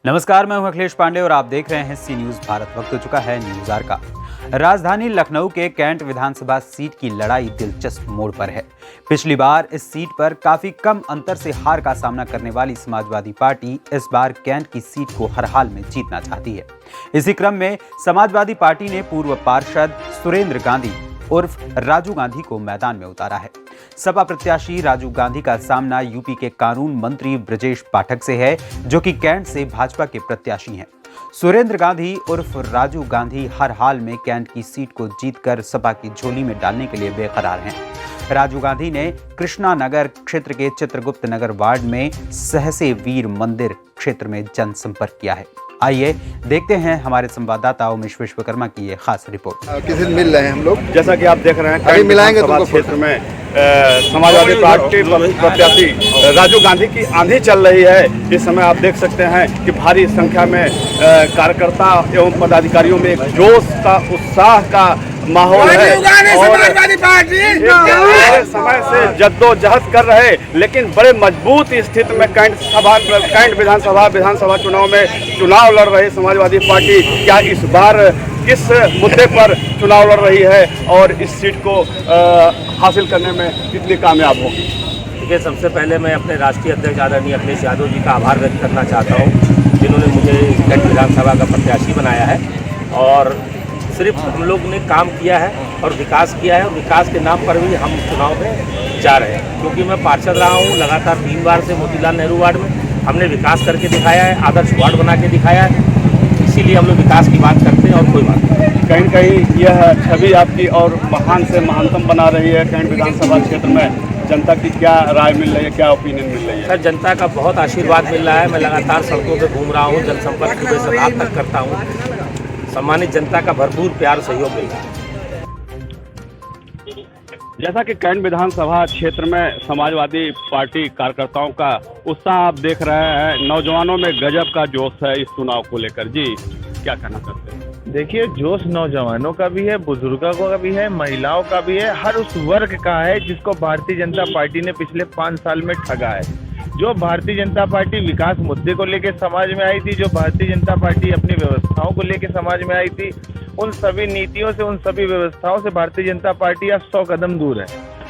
नमस्कार, मैं हूं अखिलेश पांडे और आप देख रहे हैं सी न्यूज भारत। वक्त हो चुका है न्यूज आवर का। राजधानी लखनऊ के कैंट विधानसभा सीट की लड़ाई दिलचस्प मोड़ पर है। पिछली बार इस सीट पर काफी कम अंतर से हार का सामना करने वाली समाजवादी पार्टी इस बार कैंट की सीट को हर हाल में जीतना चाहती है। इसी क्रम में समाजवादी पार्टी ने पूर्व पार्षद सुरेंद्र गांधी उर्फ राजू गांधी को मैदान में उतारा है। सपा प्रत्याशी राजू गांधी का सामना यूपी के कानून मंत्री ब्रजेश पाठक से है, जो कि कैंट से भाजपा के प्रत्याशी हैं। सुरेंद्र गांधी उर्फ राजू गांधी हर हाल में कैंट की सीट को जीतकर सपा की झोली में डालने के लिए बेकरार हैं। राजू गांधी ने कृष्णा नगर क्षेत्र के चित्रगुप्त नगर वार्ड में सहसे वीर मंदिर क्षेत्र में जनसंपर्क किया है। आइए देखते हैं हमारे संवाददाता उमेश विश्वकर्मा की ये खास रिपोर्ट। किसी दिन मिल रहे हैं हम लोग, जैसा कि आप देख रहे हैं अभी मिलाएंगे तो क्षेत्र में समाजवादी पार्टी प्रत्याशी राजू गांधी की आंधी चल रही है। इस समय आप देख सकते हैं कि भारी संख्या में कार्यकर्ता एवं पदाधिकारियों में एक जोश का उत्साह का माहौल है और बड़े समय से जद्दोजहद कर रहे, लेकिन बड़े मजबूत स्थिति में कैंट विधानसभा चुनाव में चुनाव लड़ रही समाजवादी पार्टी क्या इस बार किस मुद्दे पर चुनाव लड़ रही है और इस सीट को हासिल करने में कितनी कामयाब होगी। देखिए, सबसे पहले मैं अपने राष्ट्रीय अध्यक्ष आदरणीय अखिलेश यादव जी का आभार व्यक्त करना चाहता हूँ, जिन्होंने मुझे कैंट विधानसभा का प्रत्याशी बनाया है। और सिर्फ हम लोग ने काम किया है और विकास किया है, और विकास के नाम पर भी हम चुनाव में जा रहे हैं। क्योंकि मैं पार्षद रहा हूँ लगातार 3 बार से मोतीलाल नेहरू वार्ड में, हमने विकास करके दिखाया है, आदर्श वार्ड बना के दिखाया है। इसीलिए हम लोग विकास की बात करते हैं और कोई बात नहीं। कहीं न कहीं यह छवि आपकी और महान से महानतम बना रही है। कैंट विधानसभा क्षेत्र में जनता की क्या राय मिल रही है, क्या ओपिनियन मिल रही है? सर, जनता का बहुत आशीर्वाद मिल रहा है। मैं लगातार सड़कों पर घूम रहा हूँ, जनसंपर्क सुबह से रात तक करता हूँ। सम्मानित जनता का भरपूर प्यार सहयोग मिल रहा है। जैसा कि कैंट विधानसभा क्षेत्र में समाजवादी पार्टी कार्यकर्ताओं का उत्साह आप देख रहे हैं, नौजवानों में गजब का जोश है इस चुनाव को लेकर। जी, क्या कहना चाहते हैं? देखिए, जोश नौजवानों का भी है, बुजुर्गों का भी है, महिलाओं का भी है, हर उस वर्ग का है जिसको भारतीय जनता पार्टी ने पिछले 5 साल में ठगा है। जो भारतीय जनता पार्टी विकास मुद्दे को लेकर समाज में आई थी, जो भारतीय जनता पार्टी अपनी व्यवस्थाओं को लेकर समाज में आई थी, उन सभी नीतियों से, उन सभी व्यवस्थाओं से भारतीय जनता पार्टी अब 100 कदम दूर है।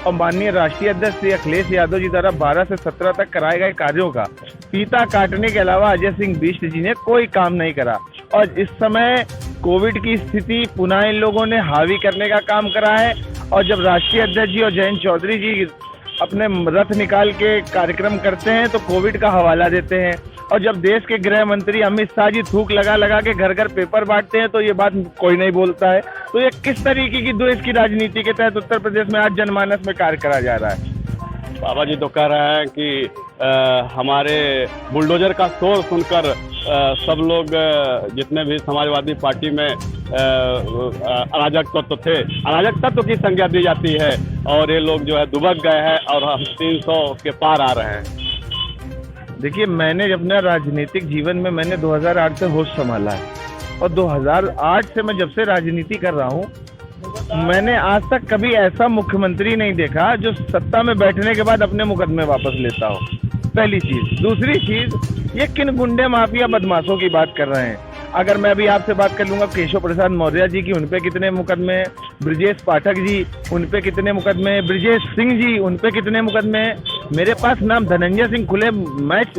और माननीय राष्ट्रीय अध्यक्ष श्री अखिलेश यादव जी द्वारा 12 से 17 तक कराए गए कार्यों का फीता काटने के अलावा अजय सिंह बिष्ट जी ने कोई काम नहीं करा। और इस समय कोविड की स्थिति पुनः इन लोगों ने हावी करने का काम करा है। और जब राष्ट्रीय अध्यक्ष जी और जयंत चौधरी जी अपने रथ निकाल के कार्यक्रम करते हैं तो कोविड का हवाला देते हैं, और जब देश के गृह मंत्री अमित शाह जी थूक लगा लगा के घर घर पेपर बांटते हैं तो ये बात कोई नहीं बोलता है। तो ये किस तरीके की देश की राजनीति के तहत उत्तर प्रदेश में आज जनमानस में कार्य करा जा रहा है? बाबा जी तो कह रहे हैं कि हमारे बुलडोजर का शोर सुनकर सब लोग जितने भी समाजवादी पार्टी में अराजक तत्व थे, अराजक तत्व की संज्ञा दी जाती है और ये लोग जो है दुबक गए हैं और हम 300 के पार आ रहे हैं। देखिए, मैंने अपना राजनीतिक जीवन में मैंने 2008 से होश संभाला है, और 2008 से मैं जब से राजनीति कर रहा हूँ, मैंने आज तक कभी ऐसा मुख्यमंत्री नहीं देखा जो सत्ता में बैठने के बाद अपने मुकदमे वापस लेता हो। पहली चीज। दूसरी चीज, ये किन गुंडे माफिया बदमाशों की बात कर रहे हैं? अगर मैं अभी आपसे बात कर लूंगा केशव प्रसाद मौर्य जी की, उनपे कितने मुकदमे हैं? ब्रजेश पाठक जी, उनपे कितने मुकदमे हैं? ब्रजेश सिंह जी, उनपे कितने मुकदमे हैं? मेरे पास नाम धनंजय सिंह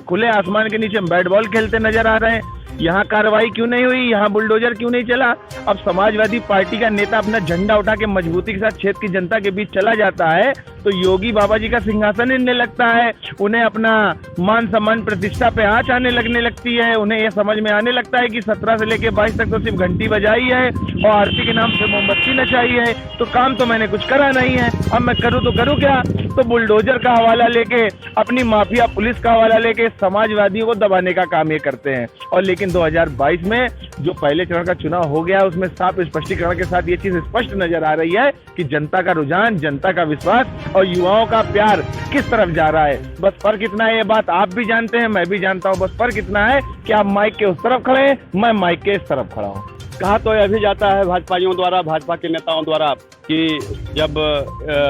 खुले आसमान के नीचे बैट बॉल खेलते नजर आ रहे हैं। यहाँ कार्रवाई क्यों नहीं हुई? यहाँ बुलडोजर क्यों नहीं चला? अब समाजवादी पार्टी का नेता अपना झंडा उठा के मजबूती के साथ क्षेत्र की जनता के बीच चला जाता है तो योगी बाबा जी का सिंहासन हिलने लगता है, उन्हें अपना मान सम्मान प्रतिष्ठा पे आंच आने लगने लगती है। उन्हें यह समझ में आने लगता है कि 17 से लेकर 22 तक तो सिर्फ घंटी बजाई है और आरती के नाम से मोमबत्ती नचाई है, तो काम तो मैंने कुछ करा नहीं है। अब मैं करूँ तो करूँ क्या? तो बुलडोजर का हवाला लेके, अपनी माफिया पुलिस का हवाला लेके समाजवादियों को दबाने का काम ये करते हैं। और लेकिन 2022 में जो पहले चरण का चुनाव हो गया, उसमें साफ स्पष्टीकरण के साथ ये चीज स्पष्ट नजर आ रही है कि जनता का रुझान, जनता का विश्वास और युवाओं का प्यार किस तरफ जा रहा है। बस फर्क इतना है, ये बात आप भी जानते हैं, मैं भी जानता हूं, बस फर्क इतना है कि आप माइक के उस तरफ खड़े हैं, मैं माइक के इस तरफ खड़ा हूं। कहा तो यह भी जाता है भाजपाइयों द्वारा, भाजपा के नेताओं द्वारा, कि जब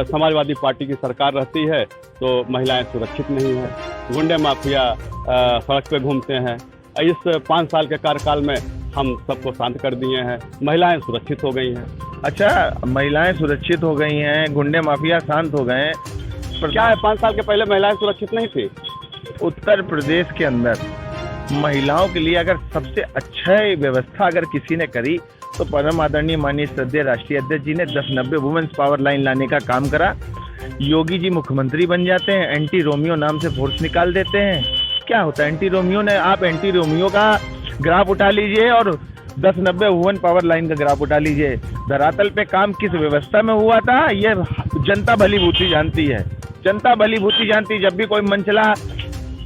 समाजवादी पार्टी की सरकार रहती है तो महिलाएं सुरक्षित नहीं हैं, गुंडे माफिया सड़क पे घूमते हैं, इस 5 साल के कार्यकाल में हम सबको शांत कर दिए हैं, महिलाएं सुरक्षित हो गई हैं। अच्छा, महिलाएं सुरक्षित हो गई हैं, गुंडे माफिया शांत हो गए हैं, पर क्या है 5 साल के पहले महिलाएं सुरक्षित नहीं थी? उत्तर प्रदेश के अंदर महिलाओं के लिए अगर सबसे अच्छा व्यवस्था अगर किसी ने करी तो परम आदरणीय माननीय श्रद्धेय राष्ट्रीय अध्यक्ष जी ने 1090 वुमेन्स पावर लाइन लाने का काम करा। योगी जी मुख्यमंत्री बन जाते हैं, एंटी रोमियो नाम से फोर्स निकाल देते हैं। क्या होता है एंटी रोमियो ने? आप एंटी रोमियो का ग्राफ उठा लीजिए और 1090 वुमेन पावर लाइन का ग्राफ उठा लीजिए। धरातल पे काम किस व्यवस्था में हुआ था ये जनता भली भूति जानती है। जनता भली भूति जानती। जब भी कोई मनचला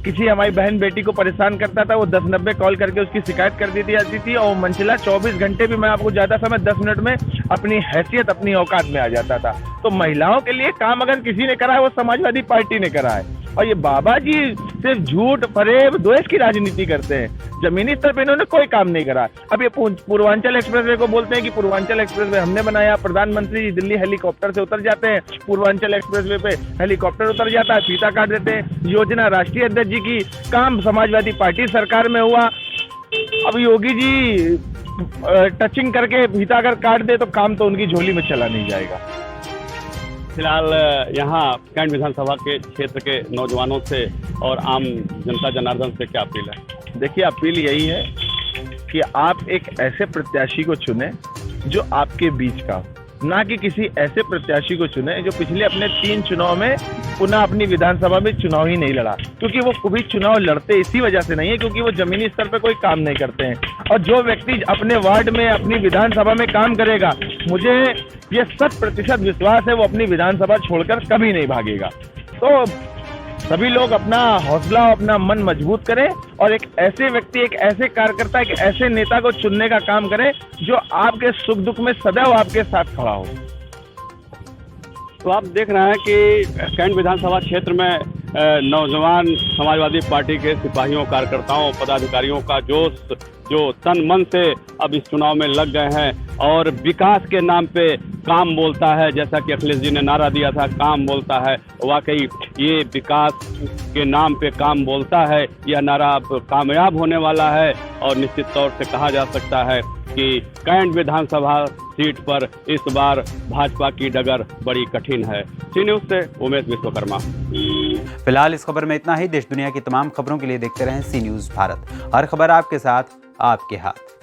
किसी हमारी बहन बेटी को परेशान करता था वो 1090 कॉल करके उसकी शिकायत कर दी जाती थी और मंचला 24 घंटे भी, मैं आपको ज्यादा समय 10 मिनट में अपनी हैसियत अपनी औकात में आ जाता था। तो महिलाओं के लिए काम अगर किसी ने करा है वो समाजवादी पार्टी ने करा है। और ये बाबा जी सिर्फ झूठ फरेब द्वेष की राजनीति करते हैं, जमीनी स्तर पे इन्होंने कोई काम नहीं करा। अब ये पूर्वांचल एक्सप्रेसवे को बोलते हैं कि पूर्वांचल एक्सप्रेसवे हमने बनाया, प्रधानमंत्री जी दिल्ली हेलीकॉप्टर से उतर जाते हैं, पूर्वांचल एक्सप्रेसवे पे हेलीकॉप्टर उतर जाता है, फीता काट देते हैं। योजना राष्ट्रीय अध्यक्ष जी की, काम समाजवादी पार्टी सरकार में हुआ। अब योगी जी टचिंग करके फीता अगर काट दे तो काम तो उनकी झोली में चला नहीं जाएगा। फिलहाल यहाँ कैंट विधानसभा के क्षेत्र के नौजवानों से और आम जनता जनार्दन से क्या अपील है? देखिए, अपील यही है कि आप एक ऐसे प्रत्याशी को चुने जो आपके बीच का हो, ना कि किसी ऐसे प्रत्याशी को चुने जो पिछले अपने 3 चुनाव में पुनः अपनी विधानसभा में चुनाव ही नहीं लड़ा। क्योंकि वो कभी चुनाव लड़ते इसी वजह से नहीं है क्योंकि वो जमीनी स्तर पे कोई काम नहीं करते हैं। और जो व्यक्ति अपने वार्ड में अपनी विधानसभा में काम करेगा, मुझे ये 100% विश्वास है वो अपनी विधानसभा छोड़कर कभी नहीं भागेगा। तो सभी लोग अपना हौसला, अपना मन मजबूत करें और एक ऐसे व्यक्ति, एक ऐसे कार्यकर्ता, एक ऐसे नेता को चुनने का काम करें जो आपके सुख दुख में सदैव आपके साथ खड़ा हो। तो आप देख रहे हैं कि कैंट विधानसभा क्षेत्र में नौजवान समाजवादी पार्टी के सिपाहियों, कार्यकर्ताओं, पदाधिकारियों का जोश जो तन मन से अब इस चुनाव में लग गए हैं और विकास के नाम पे काम बोलता है। जैसा कि अखिलेश जी ने नारा दिया था, काम बोलता है, वाकई ये विकास के नाम पे काम बोलता है। यह नारा अब कामयाब होने वाला है और निश्चित तौर से कहा जा सकता है कि कैंट विधानसभा सीट पर इस बार भाजपा की डगर बड़ी कठिन है। सी न्यूज़ से उमेश विश्वकर्मा। फिलहाल इस खबर में इतना ही। देश दुनिया की तमाम खबरों के लिए देखते रहें सी न्यूज़ भारत। हर खबर आपके साथ, आपके हाथ।